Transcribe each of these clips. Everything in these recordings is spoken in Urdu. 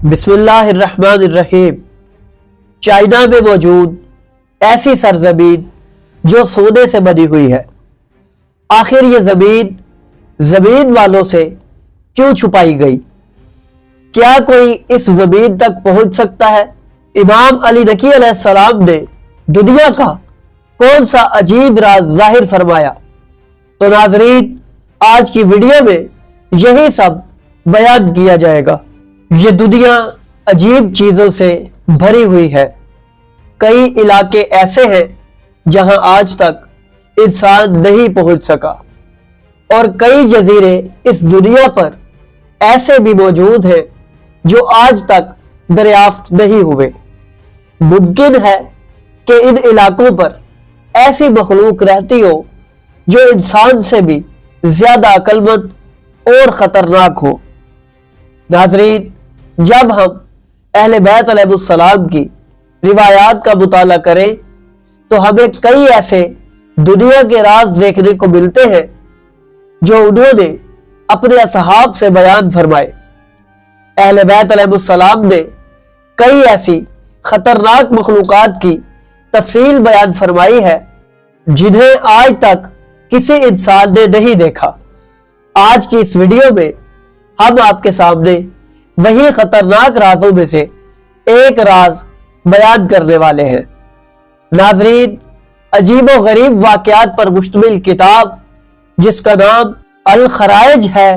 بسم اللہ الرحمن الرحیم۔ چائنا میں موجود ایسی سرزمین جو سونے سے بنی ہوئی ہے، آخر یہ زمین والوں سے کیوں چھپائی گئی؟ کیا کوئی اس زمین تک پہنچ سکتا ہے؟ امام علی نقی علیہ السلام نے دنیا کا کون سا عجیب راز ظاہر فرمایا؟ تو ناظرین، آج کی ویڈیو میں یہی سب بیان کیا جائے گا۔ یہ دنیا عجیب چیزوں سے بھری ہوئی ہے۔ کئی علاقے ایسے ہیں جہاں آج تک انسان نہیں پہنچ سکا، اور کئی جزیرے اس دنیا پر ایسے بھی موجود ہیں جو آج تک دریافت نہیں ہوئے۔ ممکن ہے کہ ان علاقوں پر ایسی مخلوق رہتی ہو جو انسان سے بھی زیادہ عقل مند اور خطرناک ہو۔ ناظرین، جب ہم اہل بیت علیہ السلام کی روایات کا مطالعہ کریں تو ہمیں کئی ایسے دنیا کے راز دیکھنے کو ملتے ہیں جو انہوں نے اپنے اصحاب سے بیان فرمائے۔ اہل بیت علیہ السلام نے کئی ایسی خطرناک مخلوقات کی تفصیل بیان فرمائی ہے جنہیں آج تک کسی انسان نے نہیں دیکھا۔ آج کی اس ویڈیو میں ہم آپ کے سامنے وہی خطرناک رازوں میں سے ایک راز بیان کرنے والے ہیں۔ ناظرین، عجیب و غریب واقعات پر مشتمل کتاب جس کا نام الخرائج ہے،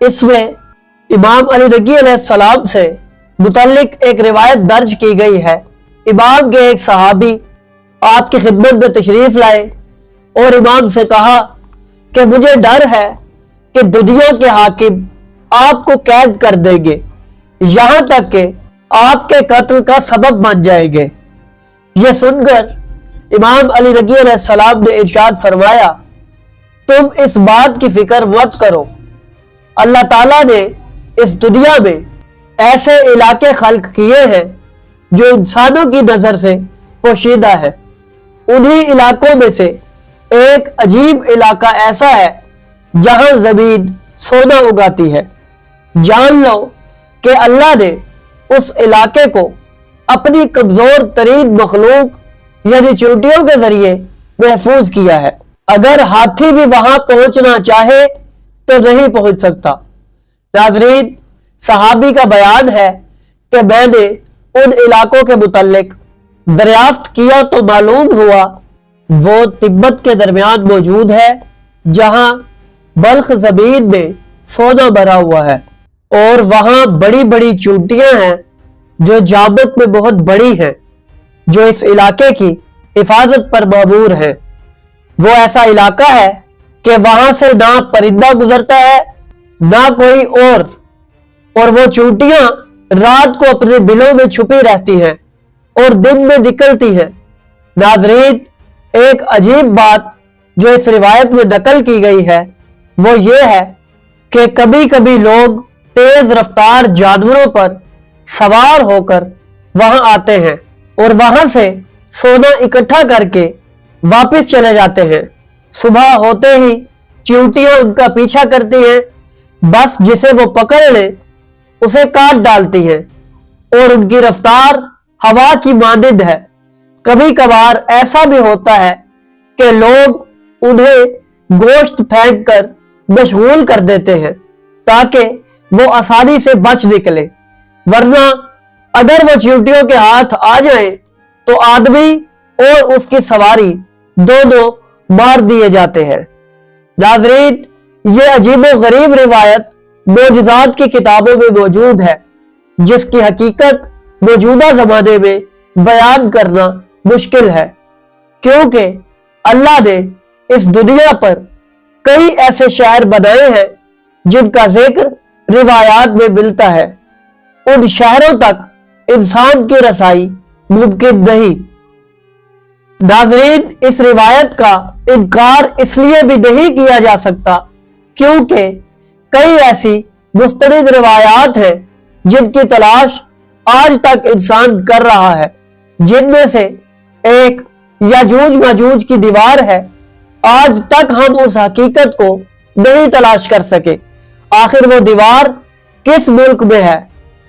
اس میں امام علی نقی علیہ السلام سے متعلق ایک روایت درج کی گئی ہے۔ امام کے ایک صحابی آپ کی خدمت میں تشریف لائے اور امام سے کہا کہ مجھے ڈر ہے کہ دنیا کے حاکم آپ کو قید کر دیں گے، یہاں تک کہ آپ کے قتل کا سبب بن جائیں گے۔ یہ سن کر امام علی نقی علیہ السلام نے ارشاد فرمایا، تم اس بات کی فکر مت کرو، اللہ تعالیٰ نے اس دنیا میں ایسے علاقے خلق کیے ہیں جو انسانوں کی نظر سے پوشیدہ ہے۔ انہی علاقوں میں سے ایک عجیب علاقہ ایسا ہے جہاں زمین سونا اگاتی ہے۔ جان لو کہ اللہ نے اس علاقے کو اپنی کمزور ترین مخلوق یعنی چیونٹیوں کے ذریعے محفوظ کیا ہے۔ اگر ہاتھی بھی وہاں پہنچنا چاہے تو نہیں پہنچ سکتا۔ ناظرین، صحابی کا بیان ہے کہ میں نے ان علاقوں کے متعلق دریافت کیا تو معلوم ہوا وہ تبت کے درمیان موجود ہے جہاں بلخ زمین میں سونا بھرا ہوا ہے، اور وہاں بڑی بڑی چونٹیاں ہیں جو جامت میں بہت بڑی ہیں، جو اس علاقے کی حفاظت پر مامور ہیں۔ وہ ایسا علاقہ ہے کہ وہاں سے نہ پرندہ گزرتا ہے نہ کوئی اور وہ چونٹیاں رات کو اپنے بلوں میں چھپی رہتی ہیں اور دن میں نکلتی ہیں۔ ناظرین، ایک عجیب بات جو اس روایت میں نقل کی گئی ہے وہ یہ ہے کہ کبھی کبھی لوگ تیز رفتار جانوروں پر سوار ہو کر وہاں آتے ہیں اور وہاں سے سونا اکٹھا کر کے واپس چلے جاتے ہیں۔ صبح ہوتے ہی چیونٹیاں ان کا پیچھا کرتی ہیں، بس جسے وہ پکڑ لیں اسے کاٹ ڈالتی ہیں، اور ان کی رفتار ہوا کی مانند ہے۔ کبھی کبھار ایسا بھی ہوتا ہے کہ لوگ انہیں گوشت پھینک کر مشغول کر دیتے ہیں تاکہ وہ آسانی سے بچ نکلے، ورنہ اگر وہ چیونٹیوں کے ہاتھ آ جائیں تو آدمی اور اس کی سواری دونوں مار دیے جاتے ہیں۔ ناظرین، یہ عجیب و غریب روایت معجزات کی کتابوں میں موجود ہے جس کی حقیقت موجودہ زمانے میں بیان کرنا مشکل ہے، کیونکہ اللہ نے اس دنیا پر کئی ایسے شہر بنائے ہیں جن کا ذکر روایات میں ملتا ہے۔ ان شہروں تک انسان کی رسائی ممکن نہیں۔ ناظرین، اس روایت کا انکار اس لیے بھی نہیں کیا جا سکتا کیونکہ کئی ایسی مستند روایات ہیں جن کی تلاش آج تک انسان کر رہا ہے، جن میں سے ایک یاجوج ماجوج کی دیوار ہے۔ آج تک ہم اس حقیقت کو نہیں تلاش کر سکے آخر وہ دیوار کس ملک میں ہے،